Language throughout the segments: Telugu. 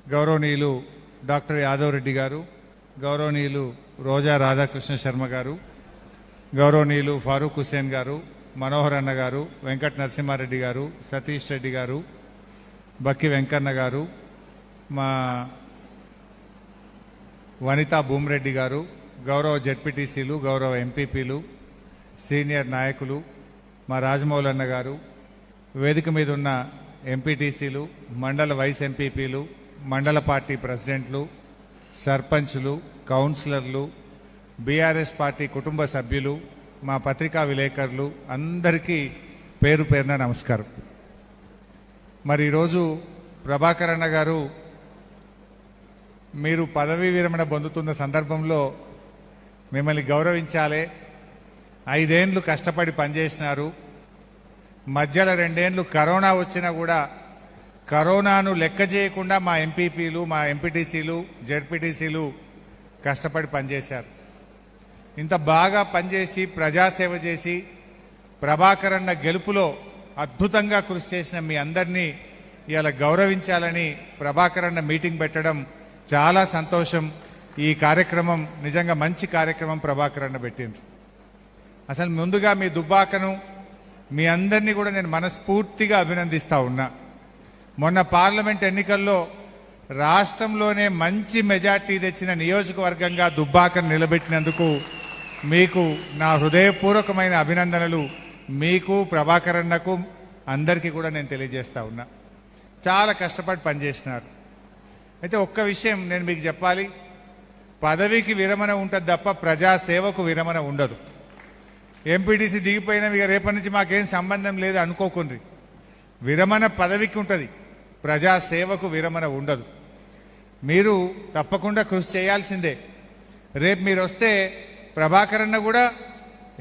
గౌరవనీయులు డాక్టర్ యాదవ్ రెడ్డి గారు, గౌరవనీయులు రోజా రాధాకృష్ణ శర్మ గారు, గౌరవనీయులు ఫారూక్ హుసేన్ గారు, మనోహర్ అన్న గారు, వెంకట నరసింహారెడ్డి గారు, సతీష్ రెడ్డి గారు, బక్కి వెంకన్న గారు, మా వనితా భూమిరెడ్డి గారు, గౌరవ జెడ్పీటీసీలు, గౌరవ ఎంపీపీలు, సీనియర్ నాయకులు, మా రాజమౌళన్న గారు, వేదిక మీద ఉన్న ఎంపీటీసీలు, మండల వైస్ ఎంపీపీలు, మండల పార్టీ ప్రెసిడెంట్లు, సర్పంచులు, కౌన్సిలర్లు, బీఆర్ఎస్ పార్టీ కుటుంబ సభ్యులు, మా పత్రికా విలేకరులు అందరికీ పేరు పేరున నమస్కారం. మరి ఈరోజు ప్రభాకర్ అన్న గారు మీరు పదవీ విరమణ పొందుతున్న సందర్భంలో మిమ్మల్ని గౌరవించాలి. 5 ఏళ్ళు కష్టపడి పనిచేసినారు. మధ్యలో 2 ఏళ్ళు కరోనా వచ్చినా కూడా కరోనాను లెక్క చేయకుండా మా ఎంపీపీలు, మా ఎంపీటీసీలు, జెడ్పీటీసీలు కష్టపడి పనిచేశారు. ఇంత బాగా పనిచేసి ప్రజాసేవ చేసి ప్రభాకర్ అన్న గెలుపులో అద్భుతంగా కృషి చేసిన మీ అందరినీ ఇలా గౌరవించాలని ప్రభాకర్ అన్న మీటింగ్ పెట్టడం చాలా సంతోషం. ఈ కార్యక్రమం నిజంగా మంచి కార్యక్రమం ప్రభాకర్ అన్న పెట్టిండ్రు. అసలు ముందుగా మీ దుబ్బాకను మీ అందరినీ కూడా నేను మనస్ఫూర్తిగా అభినందిస్తా ఉన్నా. మొన్న పార్లమెంట్ ఎన్నికల్లో రాష్ట్రంలోనే మంచి మెజార్టీ తెచ్చిన నియోజకవర్గంగా దుబ్బాకను నిలబెట్టినందుకు మీకు నా హృదయపూర్వకమైన అభినందనలు. మీకు ప్రభాకర్ అన్నకు అందరికీ కూడా నేను తెలియజేస్తా ఉన్నా. చాలా కష్టపడి పనిచేసినారు. అయితే ఒక్క విషయం నేను మీకు చెప్పాలి, పదవికి విరమణ ఉంటుంది తప్ప ప్రజాసేవకు విరమణ ఉండదు. ఎంపీటీసీ దిగిపోయినా ఇక రేపటి నుంచి మాకేం సంబంధం లేదు అనుకోకుండ్రి. విరమణ పదవికి ఉంటుంది, ప్రజాసేవకు విరమణ ఉండదు. మీరు తప్పకుండా కృషి చేయాల్సిందే. రేపు మీరు వస్తే ప్రభాకర్ అన్న కూడా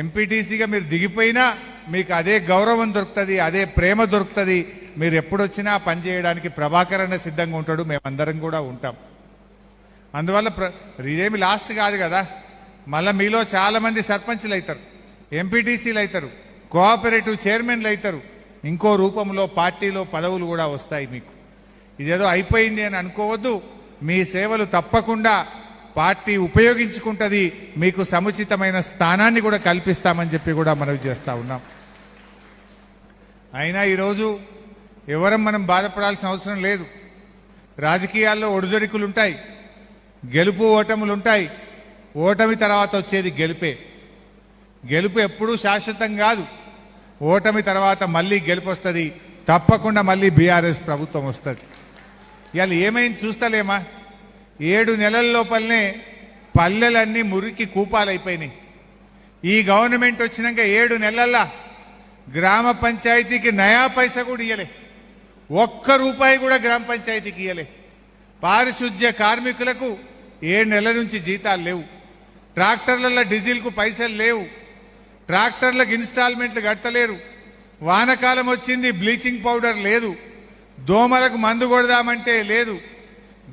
ఎంపీటీసీగా మీరు దిగిపోయినా మీకు అదే గౌరవం దొరుకుతుంది, అదే ప్రేమ దొరుకుతుంది. మీరు ఎప్పుడొచ్చినా పనిచేయడానికి ప్రభాకర్ అన్న సిద్ధంగా ఉంటాడు, మేమందరం కూడా ఉంటాం. అందువల్ల ఇదేమి లాస్ట్ కాదు కదా. మళ్ళీ మీలో చాలామంది సర్పంచ్లు అవుతారు, ఎంపీటీసీలు అవుతారు, కోఆపరేటివ్ చైర్మన్లు అవుతారు, ఇంకో రూపంలో పార్టీలో పదవులు కూడా వస్తాయి మీకు. ఇదేదో అయిపోయింది అని అనుకోవద్దు. మీ సేవలు తప్పకుండా పార్టీ ఉపయోగించుకుంటుంది, మీకు సముచితమైన స్థానాన్ని కూడా కల్పిస్తామని చెప్పి కూడా మనవి చేస్తూ ఉన్నాం. అయినా ఈరోజు ఎవరం మనం బాధపడాల్సిన అవసరం లేదు. రాజకీయాల్లో ఒడిదొడుకులు ఉంటాయి, గెలుపు ఓటములు ఉంటాయి. ఓటమి తర్వాత వచ్చేది గెలుపే. గెలుపు ఎప్పుడూ శాశ్వతం కాదు. ఓటమి తర్వాత మళ్ళీ గెలుపు వస్తుంది, తప్పకుండా మళ్ళీ బీఆర్ఎస్ ప్రభుత్వం వస్తుంది. ఇవాళ ఏమైంది చూస్తలేమా? 7 నెలల లోపలనే పల్లెలన్నీ మురికి కూపాలైపోయినాయి. ఈ గవర్నమెంట్ వచ్చినాక 7 నెలల్లో గ్రామ పంచాయతీకి నయా పైసా కూడా ఇయ్యలే. 1 రూపాయి కూడా గ్రామ పంచాయతీకి ఇయ్యలే. పారిశుద్ధ్య కార్మికులకు 7 నెలల నుంచి జీతాలు లేవు. ట్రాక్టర్లలో డీజిల్కు పైసలు లేవు. ట్రాక్టర్లకు ఇన్స్టాల్మెంట్లు కట్టలేరు. వానకాలం వచ్చింది, బ్లీచింగ్ పౌడర్ లేదు. దోమలకు మందు కొడదామంటే లేదు.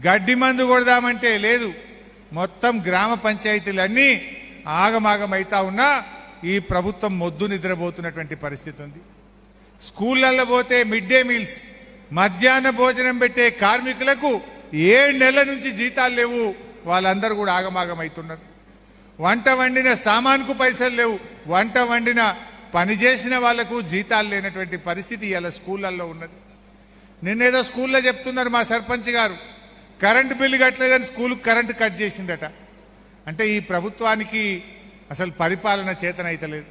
గడ్డి మందు కొడదామంటే లేదు. మొత్తం గ్రామ పంచాయతీలన్నీ ఆగమాగమైతా ఉన్నా ఈ ప్రభుత్వం మొద్దు నిద్రపోతున్నటువంటి పరిస్థితి ఉంది. స్కూళ్ళల్లో పోతే మిడ్ డే మీల్స్, మధ్యాహ్న భోజనం పెట్టే కార్మికులకు 7 నెలల నుంచి జీతాలు లేవు. వాళ్ళందరూ కూడా ఆగమాగమవుతున్నారు. వంట వండిన సామాన్కు పైసలు లేవు. వంట వండిన పనిచేసిన వాళ్లకు జీతాలు లేనటువంటి పరిస్థితి ఇలా స్కూళ్ళల్లో ఉన్నది. నిన్నేదో స్కూల్లో చెప్తున్నారు మా సర్పంచ్ గారు, కరెంటు బిల్లు కట్టలేదని స్కూల్కి కరెంటు కట్ చేసిందట. అంటే ఈ ప్రభుత్వానికి అసలు పరిపాలన చేతనైతలేదు.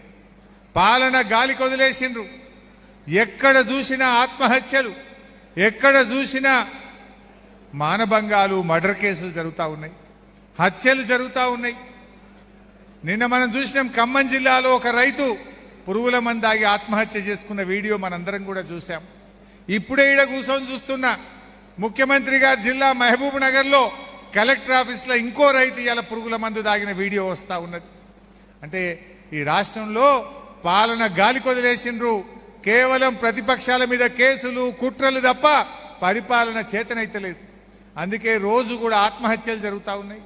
పాలన గాలికి వదిలేసిండ్రు. ఎక్కడ చూసినా ఆత్మహత్యలు, ఎక్కడ చూసినా మానభంగాలు, మర్డర్ కేసులు జరుగుతూ ఉన్నాయి, హత్యలు జరుగుతూ ఉన్నాయి. నిన్న మనం చూసినాం ఖమ్మం జిల్లాలో ఒక రైతు పురుగుల మందు తాగి ఆత్మహత్య చేసుకున్న వీడియో మనందరం కూడా చూసాం. ఇప్పుడే ఈడ కూర్చొని చూస్తున్నా ముఖ్యమంత్రి గారి జిల్లా మహబూబ్ నగర్లో కలెక్టర్ ఆఫీస్లో ఇంకో రైతు ఇలా పురుగుల మందు తాగిన వీడియో వస్తూ ఉన్నది. అంటే ఈ రాష్ట్రంలో పాలన గాలి కొదిలేసిండ్రు. కేవలం ప్రతిపక్షాల మీద కేసులు, కుట్రలు తప్ప పరిపాలన చేతనైతలేదు. అందుకే రోజు కూడా ఆత్మహత్యలు జరుగుతూ ఉన్నాయి,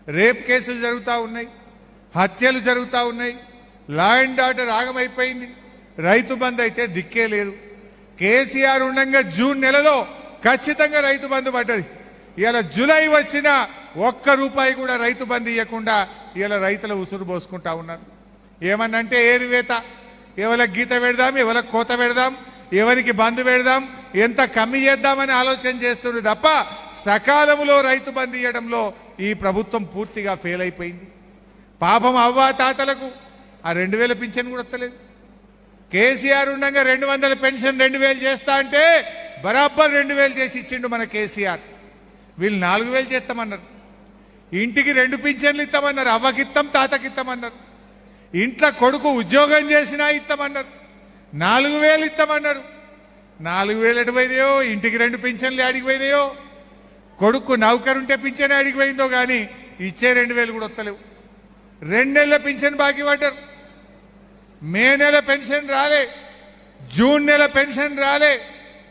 రేప్ కేసులు జరుగుతూ ఉన్నాయి, హత్యలు జరుగుతూ ఉన్నాయి. లా అండ్ ఆర్డర్ ఆగమైపోయింది. రైతు బంధు అయితే దిక్కే లేదు. కేసీఆర్ ఉండగా జూన్ నెలలో ఖచ్చితంగా రైతు బంధు పడ్డది. ఇలా జూలై వచ్చిన ఒక్క రూపాయి కూడా రైతు బంధు ఇవ్వకుండా ఇలా రైతుల ఉసురు పోసుకుంటా ఉన్నారు. ఏమన్నంటే ఏరివేత, ఎవరికి గీత పెడదాం, ఎవరికి కోత పెడదాం, ఎవరికి బంధు పెడదాం, ఎంత కమ్మి చేద్దామని ఆలోచన చేస్తుంది తప్ప సకాలంలో రైతు బంధు ఇవ్వడంలో ఈ ప్రభుత్వం పూర్తిగా ఫెయిల్ అయిపోయింది. పాపం అవ్వా తాతలకు ఆ 2000 పింఛన్ కూడా వస్తలేదు. కేసీఆర్ ఉండగా 200 పెన్షన్ 2000 చేస్తా అంటే బరాబర్ 2000 చేసి ఇచ్చిండు మన కేసీఆర్. వీళ్ళు 4000 చేస్తామన్నారు. ఇంటికి 2 పింఛన్లు ఇస్తామన్నారు. అవ్వకిత్తం తాతకిత్తామన్నారు. ఇంట్లో కొడుకు ఉద్యోగం చేసినా ఇస్తామన్నారు. 4000 ఇస్తామన్నారు. 4000 ఎటు పోయినాయో, ఇంటికి 2 పింఛన్లు ఆడికి పోయినాయో, కొడుకు నౌకరుంటే పింఛన్ ఆడికి పోయిందో కానీ ఇచ్చే 2000 కూడా వస్తలేవు. 2 నెలల పింఛన్ బాకీ పడ్డారు. మే నెల పెన్షన్ రాలే, జూన్ నెల పెన్షన్ రాలే,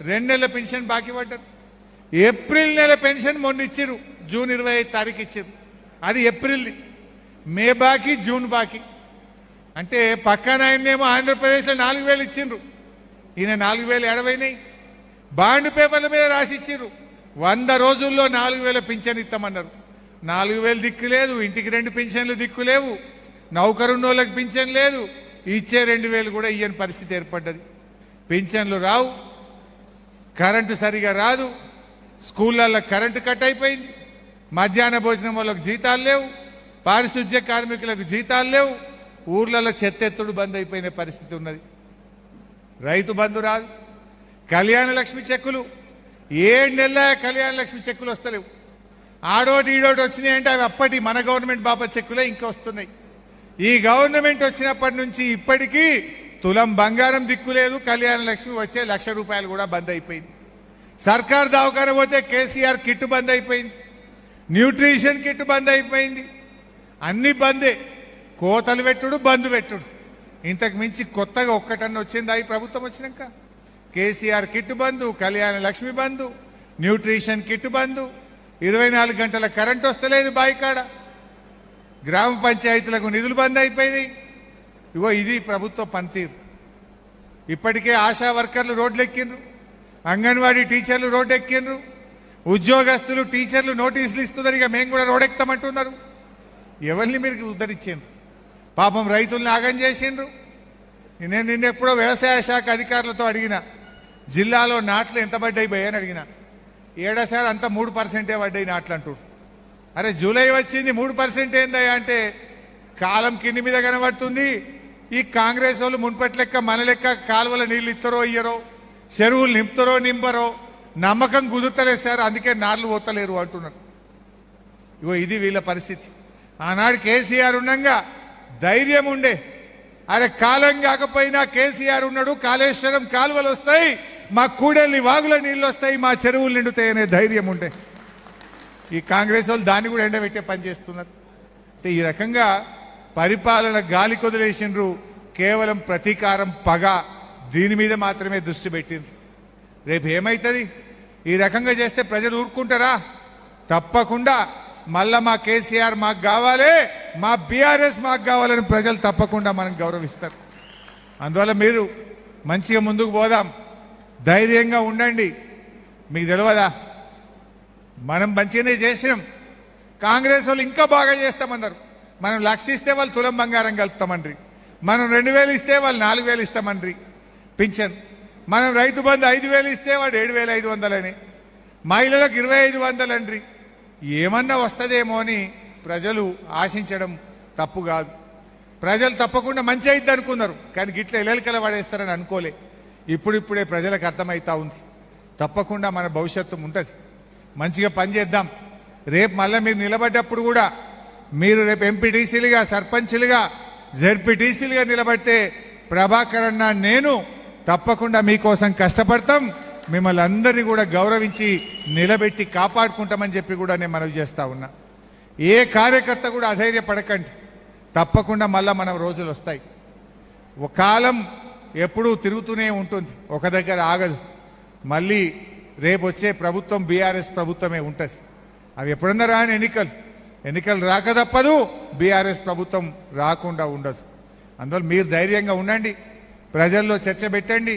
2 నెలల పెన్షన్ బాకీ పడ్డారు. ఏప్రిల్ నెల పెన్షన్ మొన్న ఇచ్చిర్రు, జూన్ 25 తారీఖు ఇచ్చిర్రు. అది ఏప్రిల్ది. మే బాకీ, జూన్ బాకీ. అంటే పక్కన ఆయనేమో ఆంధ్రప్రదేశ్లో 4000 ఇచ్చిండ్రు, ఈయన 4000 ఎడవైనాయి. బాండ్ పేపర్ల మీద రాసి ఇచ్చిర్రు. 100 రోజుల్లో 4000 పింఛన్ ఇస్తామన్నారు. 4000 దిక్కు లేదు, ఇంటికి 2 పింఛన్లు దిక్కు లేవు, నౌకరున్నోళ్ళకి పింఛన్ లేదు, ఇచ్చే 2000 కూడా ఇయ్యని పరిస్థితి ఏర్పడ్డది. పింఛన్లు రావు, కరెంటు సరిగా రాదు, స్కూళ్ళల్లో కరెంటు కట్ అయిపోయింది, మధ్యాహ్న భోజనం వాళ్ళకు జీతాలు లేవు, పారిశుద్ధ్య కార్మికులకు జీతాలు లేవు, ఊర్లలో చెత్తెత్తుడు బంద్ అయిపోయిన పరిస్థితి ఉన్నది. రైతు బంధు రాదు, కళ్యాణ లక్ష్మి చెక్కులు 7 నెలల కళ్యాణ లక్ష్మి చెక్కులు వస్తలేవు. ఆడోటి ఈడోటి వచ్చినాయి అంటే అవి అప్పటి మన గవర్నమెంట్ బాపత్ చెక్కులే ఇంకా వస్తున్నాయి. ఈ గవర్నమెంట్ వచ్చినప్పటి నుంచి ఇప్పటికీ తులం బంగారం దిక్కులేదు, కళ్యాణ లక్ష్మి వచ్చే ₹1,00,000 కూడా బంద్ అయిపోయింది. సర్కార్ దవాఖాన పోతే కేసీఆర్ కిట్ బంద్ అయిపోయింది, న్యూట్రిషన్ కిట్ బంద్ అయిపోయింది. అన్ని బందే, కోతలు పెట్టుడు, బంద్ పెట్టుడు. ఇంతకు మించి కొత్తగా ఒక్కటన్నా వచ్చిందా ఈ ప్రభుత్వం వచ్చినాక? కేసీఆర్ కిట్ బంధు, కళ్యాణ లక్ష్మి బంధు, న్యూట్రిషన్ కిట్ బంధు, 24 గంటల కరెంట్ వస్తలేదు బాయికాడ, గ్రామ పంచాయతీలకు నిధులు బంద్ అయిపోయినాయి. ఇగో ఇది ప్రభుత్వ పనితీరు. ఇప్పటికే ఆశా వర్కర్లు రోడ్లు ఎక్కిండ్రు, అంగన్వాడీ టీచర్లు రోడ్డు ఎక్కిండ్రు, ఉద్యోగస్తులు టీచర్లు నోటీసులు ఇస్తున్నారు, ఇక మేము కూడా రోడ్ ఎక్కుతామంటున్నారు. ఎవరిని మీరు ఉద్ధరించారు? పాపం రైతుల్ని ఆగం చేసిండ్రు. నేను నిన్న ఎప్పుడో వ్యవసాయ శాఖ అధికారులతో అడిగిన, జిల్లాలో నాట్లు ఎంత పడ్డాయి భయ అని అడిగిన. ఏడాసారి అంతా 3% పడ్డాయి నాట్లు అంటారు. అరే జూలై వచ్చింది 3% ఏందయ్యా అంటే కాలం కింది మీద కనబడుతుంది. ఈ కాంగ్రెస్ వాళ్ళు మున్పటి లెక్క మన లెక్క కాలువల నీళ్ళు ఇస్తారో ఇయ్యరో, చెరువులు నింపుతారో నింపరో నమ్మకం కుదురుతలేదు సార్, అందుకే నార్లు పోతలేరు అంటున్నారు. ఇగో ఇది వీళ్ళ పరిస్థితి. ఆనాడు కేసీఆర్ ఉండగా ధైర్యం ఉండే, అరే కాలం కాకపోయినా కేసీఆర్ ఉన్నాడు, కాళేశ్వరం కాలువలు వస్తాయి, మా కూడెల్ని వాగుల నీళ్ళు వస్తాయి, మా చెరువులు నిండుతాయి అనే ధైర్యం ఉండే. ఈ కాంగ్రెస్ వాళ్ళు దాన్ని కూడా ఎండబెట్టే పని చేస్తున్నారు. అంటే ఈ రకంగా పరిపాలన గాలి కొదిలేసిండ్రు, కేవలం ప్రతీకారం, పగ, దీని మీద మాత్రమే దృష్టి పెట్టిండ్రు. రేపు ఏమవుతుంది? ఈ రకంగా చేస్తే ప్రజలు ఊరుకుంటారా? తప్పకుండా మళ్ళా మా కేసీఆర్ మాకు కావాలి, మా బీఆర్ఎస్ మాకు కావాలని ప్రజలు తప్పకుండా మనం గౌరవిస్తారు. అందువల్ల మీరు మంచిగా ముందుకు పోదాం, ధైర్యంగా ఉండండి. మీకు తెలియదా, మనం మంచిగానే చేసినాం, కాంగ్రెస్ వాళ్ళు ఇంకా బాగా చేస్తామన్నారు. మనం 1,00,000 ఇస్తే వాళ్ళు తులం బంగారం కలుపుతామండ్రి, మనం 2,000 ఇస్తే వాళ్ళు 4,000 ఇస్తామండ్రి పింఛన్, మనం రైతు బంధు 5,000 ఇస్తే వాడు 7,500 అని, మహిళలకు 2,500 అండ్రి. ఏమన్నా వస్తుందేమో అని ప్రజలు ఆశించడం తప్పు కాదు. ప్రజలు తప్పకుండా మంచి అయిద్ది అనుకున్నారు, కానీ గిట్ల ఎలకల పడేస్తారని అనుకోలే. ఇప్పుడిప్పుడే ప్రజలకు అర్థమవుతా ఉంది. తప్పకుండా మన భవిష్యత్తు ఉంటుంది. మంచిగా పనిచేద్దాం. రేపు మళ్ళీ మీరు నిలబడ్డప్పుడు కూడా మీరు రేపు ఎంపీటీసీలుగా, సర్పంచ్లుగా, జెడ్పీటీసీలుగా నిలబడితే ప్రభాకర్ అన్న నేను తప్పకుండా మీకోసం కష్టపడతాం, మిమ్మల్ని అందరినీ కూడా గౌరవించి నిలబెట్టి కాపాడుకుంటామని చెప్పి కూడా నేను మనవి చేస్తా ఉన్నా. ఏ కార్యకర్త కూడా అధైర్యపడకండి, తప్పకుండా మళ్ళా మన రోజులు వస్తాయి. ఒక కాలం ఎప్పుడూ తిరుగుతూనే ఉంటుంది, ఒక దగ్గర ఆగదు. మళ్ళీ రేపు వచ్చే ప్రభుత్వం బీఆర్ఎస్ ప్రభుత్వమే ఉంటుంది. అవి ఎప్పుడన్నా రాని ఎన్నికలు రాక తప్పదు, బీఆర్ఎస్ ప్రభుత్వం రాకుండా ఉండదు. అందువల్ల మీరు ధైర్యంగా ఉండండి, ప్రజల్లో చర్చ పెట్టండి,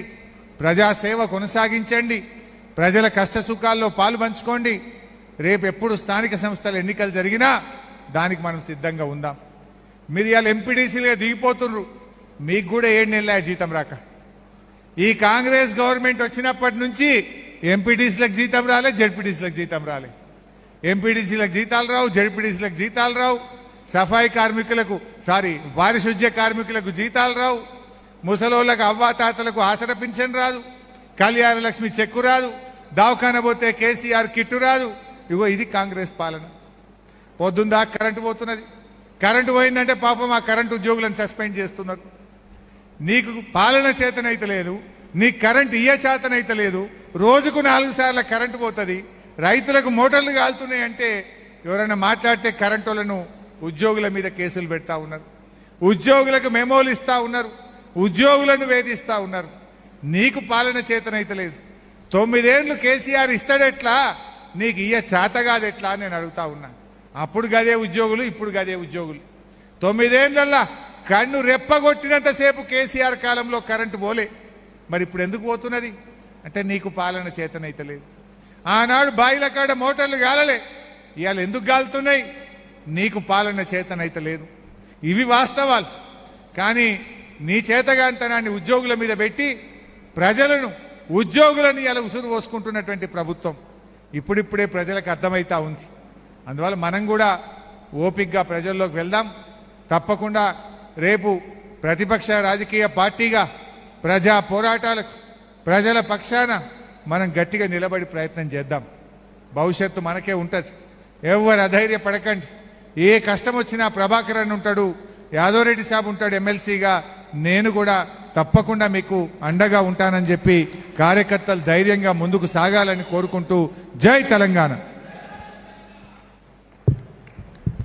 ప్రజాసేవ కొనసాగించండి. ప్రజల కష్ట సుఖాల్లో పాలు పంచుకోండి. రేపు ఎప్పుడు స్థానిక సంస్థల ఎన్నికలు జరిగినా దానికి మనం సిద్ధంగా ఉందాం. మీరు ఇవాళ ఎంపీడీసీలుగా దిగిపోతున్నారు. మీకు కూడా 7 నెలల జీతం రాక ఈ కాంగ్రెస్ గవర్నమెంట్ వచ్చినప్పటి నుంచి ఎంపీడీసీలకు జీతం రాలే, జెడ్పీడీసీలకు జీతం రాలే. ఎంపీడీసీలకు జీతాలు రావు, జెడ్పీడీసీలకు జీతాలు రావు, సఫాయి కార్మికులకు పారిశుద్ధ్య కార్మికులకు జీతాలు రావు, ముసలోళ్ళకు అవ్వాతాతలకు ఆసర పింఛన్ రాదు, కళ్యాణ లక్ష్మి చెక్కు రాదు, దవాఖాన పోతే కేసీఆర్ కిట్టు రాదు. ఇగో ఇది కాంగ్రెస్ పాలన. పొద్దుందా కరెంటు పోతున్నది, కరెంటు పోయిందంటే పాపం ఆ కరెంటు ఉద్యోగులను సస్పెండ్ చేస్తున్నారు. నీకు పాలన చేతనైతే లేదు, నీకు కరెంటు చేతనైతే లేదు. రోజుకు 4 సార్లు కరెంటు పోతుంది, రైతులకు మోటార్లు కాలుతున్నాయి అంటే ఎవరైనా మాట్లాడితే కరెంటు వాళ్ళను ఉద్యోగుల మీద కేసులు పెడతా ఉన్నారు, ఉద్యోగులకు మెమోలు ఇస్తా ఉన్నారు, ఉద్యోగులను వేధిస్తా ఉన్నారు. నీకు పాలన చేతనైతే లేదు. 9 ఏళ్ళు కేసీఆర్ ఇస్తాడెట్లా, నీకు చేత కాదెట్లా అని నేను అడుగుతా ఉన్నా. అప్పుడు గదే ఉద్యోగులు, ఇప్పుడు గదే ఉద్యోగులు. 9 ఏళ్ళల్లా కన్ను రెప్పగొట్టినంతసేపు కేసీఆర్ కాలంలో కరెంటు పోలే, మరి ఇప్పుడు ఎందుకు పోతున్నది అంటే నీకు పాలన చేతనైతే లేదు. ఆనాడు బాయిల కాడ మోటార్లు గాలలే, ఇవాళ ఎందుకు గాలుతున్నాయి, నీకు పాలన చేతనైతే లేదు. ఇవి వాస్తవాలు. కానీ నీ చేతగాంతనాన్ని ఉద్యోగుల మీద పెట్టి ప్రజలను ఉద్యోగులను ఇలా ఉసురు పోసుకుంటున్నటువంటి ప్రభుత్వం ఇప్పుడిప్పుడే ప్రజలకు అర్థమవుతా ఉంది. అందువల్ల మనం కూడా ఓపికగా ప్రజల్లోకి వెళ్దాం. తప్పకుండా రేపు ప్రతిపక్ష రాజకీయ పార్టీగా ప్రజా పోరాటాలకు ప్రజల పక్షాన మనం గట్టిగా నిలబడి ప్రయత్నం చేద్దాం. భవిష్యత్తు మనకే ఉంటుంది. ఎవరు అధైర్యపడకండి. ఏ కష్టం వచ్చినా ప్రభాకర్ అన్న ఉంటాడు, యాదవరెడ్డి సాబ్ ఉంటాడు ఎమ్మెల్సీగా, నేను కూడా తప్పకుండా మీకు అండగా ఉంటానని చెప్పి కార్యకర్తలు ధైర్యంగా ముందుకు సాగాలని కోరుకుంటూ జై తెలంగాణ.